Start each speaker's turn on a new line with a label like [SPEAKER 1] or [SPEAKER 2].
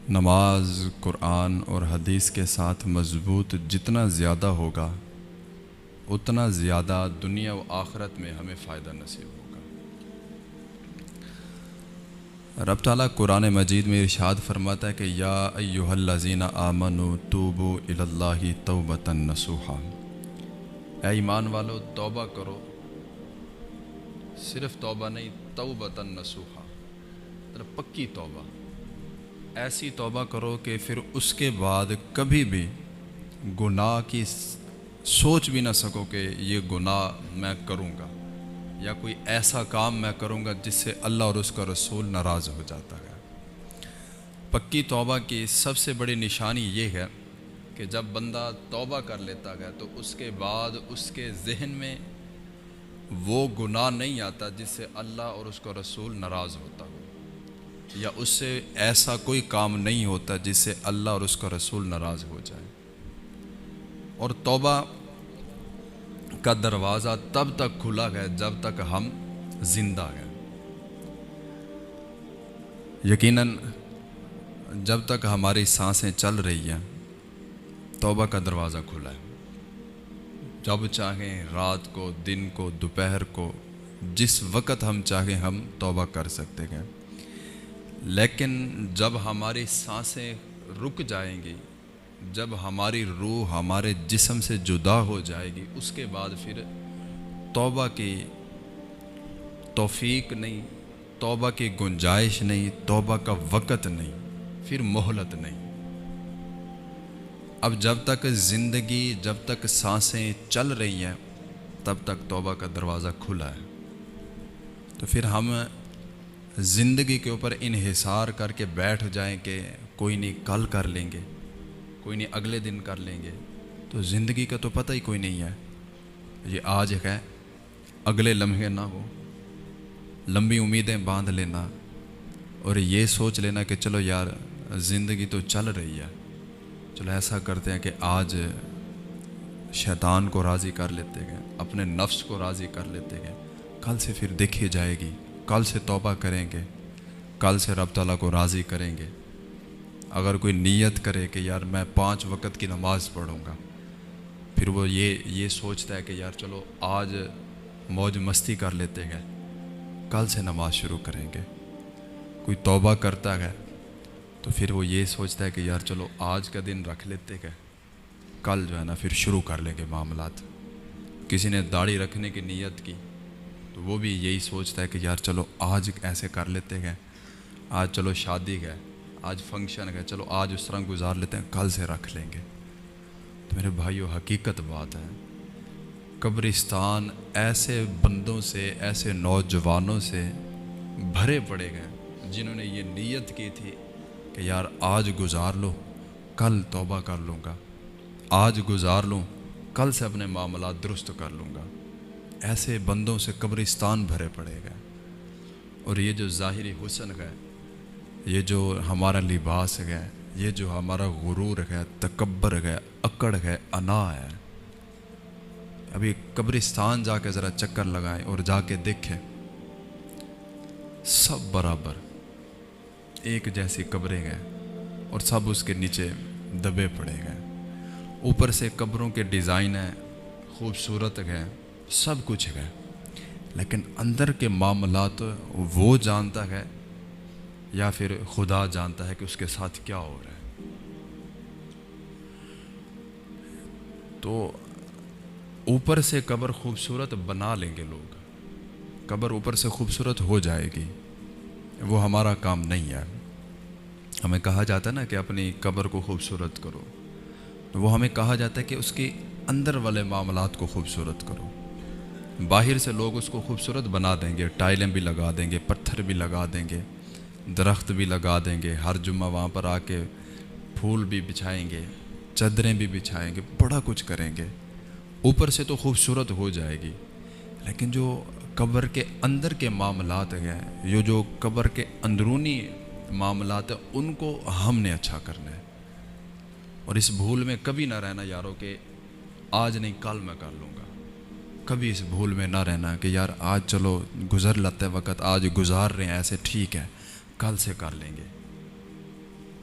[SPEAKER 1] نماز قرآن اور حدیث کے ساتھ مضبوط جتنا زیادہ ہوگا اتنا زیادہ دنیا و آخرت میں ہمیں فائدہ نصیب ہوگا۔ رب تعالیٰ قرآن مجید میں ارشاد فرماتا ہے کہ یا ایھا الذین آمنوا توبوا الی اللہ توبۃ نصوحا، اے ایمان والو توبہ کرو، صرف توبہ نہیں، توبۃ نصوحا، مطلب پکی توبہ، ایسی توبہ کرو کہ پھر اس کے بعد کبھی بھی گناہ کی سوچ بھی نہ سکو کہ یہ گناہ میں کروں گا یا کوئی ایسا کام میں کروں گا جس سے اللہ اور اس کا رسول ناراض ہو جاتا ہے۔ پکی توبہ کی سب سے بڑی نشانی یہ ہے کہ جب بندہ توبہ کر لیتا ہے تو اس کے بعد اس کے ذہن میں وہ گناہ نہیں آتا جس سے اللہ اور اس کا رسول ناراض ہوتا ہو، یا اس سے ایسا کوئی کام نہیں ہوتا جس سے اللہ اور اس کا رسول ناراض ہو جائے۔ اور توبہ کا دروازہ تب تک کھلا ہے جب تک ہم زندہ ہیں۔ یقیناً جب تک ہماری سانسیں چل رہی ہیں توبہ کا دروازہ کھلا ہے۔ جب چاہیں رات کو، دن کو، دوپہر کو، جس وقت ہم چاہیں ہم توبہ کر سکتے ہیں، لیکن جب ہماری سانسیں رک جائیں گی، جب ہماری روح ہمارے جسم سے جدا ہو جائے گی، اس کے بعد پھر توبہ کی توفیق نہیں، توبہ کی گنجائش نہیں، توبہ کا وقت نہیں، پھر مہلت نہیں۔ اب جب تک زندگی، جب تک سانسیں چل رہی ہیں تب تک توبہ کا دروازہ کھلا ہے۔ تو پھر ہم زندگی کے اوپر انحصار کر کے بیٹھ جائیں کہ کوئی نہیں کل کر لیں گے، کوئی نہیں اگلے دن کر لیں گے، تو زندگی کا تو پتہ ہی کوئی نہیں ہے۔ یہ آج ہے، اگلے لمحے نہ ہو، لمبی امیدیں باندھ لینا اور یہ سوچ لینا کہ چلو یار زندگی تو چل رہی ہے، چلو ایسا کرتے ہیں کہ آج شیطان کو راضی کر لیتے ہیں، اپنے نفس کو راضی کر لیتے ہیں، کل سے پھر دیکھی جائے گی، کل سے توبہ کریں گے، کل سے رب تعالیٰ کو راضی کریں گے۔ اگر کوئی نیت کرے کہ یار میں 5 وقت کی نماز پڑھوں گا، پھر وہ یہ سوچتا ہے کہ یار چلو آج موج مستی کر لیتے ہیں، کل سے نماز شروع کریں گے۔ کوئی توبہ کرتا ہے تو پھر وہ یہ سوچتا ہے کہ یار چلو آج کا دن رکھ لیتے ہیں، کل جو ہے نا پھر شروع کر لیں گے معاملات۔ کسی نے داڑھی رکھنے کی نیت کی تو وہ بھی یہی سوچتا ہے کہ یار چلو آج ایسے کر لیتے ہیں، آج چلو شادی ہے، آج فنکشن ہے، چلو آج اس طرح گزار لیتے ہیں، کل سے رکھ لیں گے۔ تو میرے بھائیو حقیقت بات ہے، قبرستان ایسے بندوں سے، ایسے نوجوانوں سے بھرے پڑے گئے جنہوں نے یہ نیت کی تھی کہ یار آج گزار لو، کل توبہ کر لوں گا، آج گزار لوں، کل سے اپنے معاملات درست کر لوں گا۔ ایسے بندوں سے قبرستان بھرے پڑے گئے۔ اور یہ جو ظاہری حسن ہے، یہ جو ہمارا لباس ہے، یہ جو ہمارا غرور ہے، تکبر ہے، اکڑ ہے، انا ہے، ابھی قبرستان جا کے ذرا چکر لگائیں اور جا کے دیکھیں، سب برابر ایک جیسی قبریں ہیں اور سب اس کے نیچے دبے پڑے گئے۔ اوپر سے قبروں کے ڈیزائن ہیں، خوبصورت ہیں، سب کچھ ہے، لیکن اندر کے معاملات وہ جانتا ہے یا پھر خدا جانتا ہے کہ اس کے ساتھ کیا ہو رہا ہے۔ تو اوپر سے قبر خوبصورت بنا لیں گے لوگ، قبر اوپر سے خوبصورت ہو جائے گی، وہ ہمارا کام نہیں ہے۔ ہمیں کہا جاتا ہے نا کہ اپنی قبر کو خوبصورت کرو، تو وہ ہمیں کہا جاتا ہے کہ اس کے اندر والے معاملات کو خوبصورت کرو۔ باہر سے لوگ اس کو خوبصورت بنا دیں گے، ٹائلیں بھی لگا دیں گے، پتھر بھی لگا دیں گے، درخت بھی لگا دیں گے، ہر جمعہ وہاں پر آ کے پھول بھی بچھائیں گے، چادریں بھی بچھائیں گے، بڑا کچھ کریں گے، اوپر سے تو خوبصورت ہو جائے گی، لیکن جو قبر کے اندر کے معاملات ہیں، یہ جو قبر کے اندرونی معاملات ہیں، ان کو ہم نے اچھا کرنا ہے۔ اور اس بھول میں کبھی نہ رہنا یارو کہ آج نہیں کل میں کر لوں گا، کبھی اس بھول میں نہ رہنا کہ یار آج چلو گزر لیتے وقت، آج گزار رہے ہیں ایسے ٹھیک ہے، کل سے کر لیں گے۔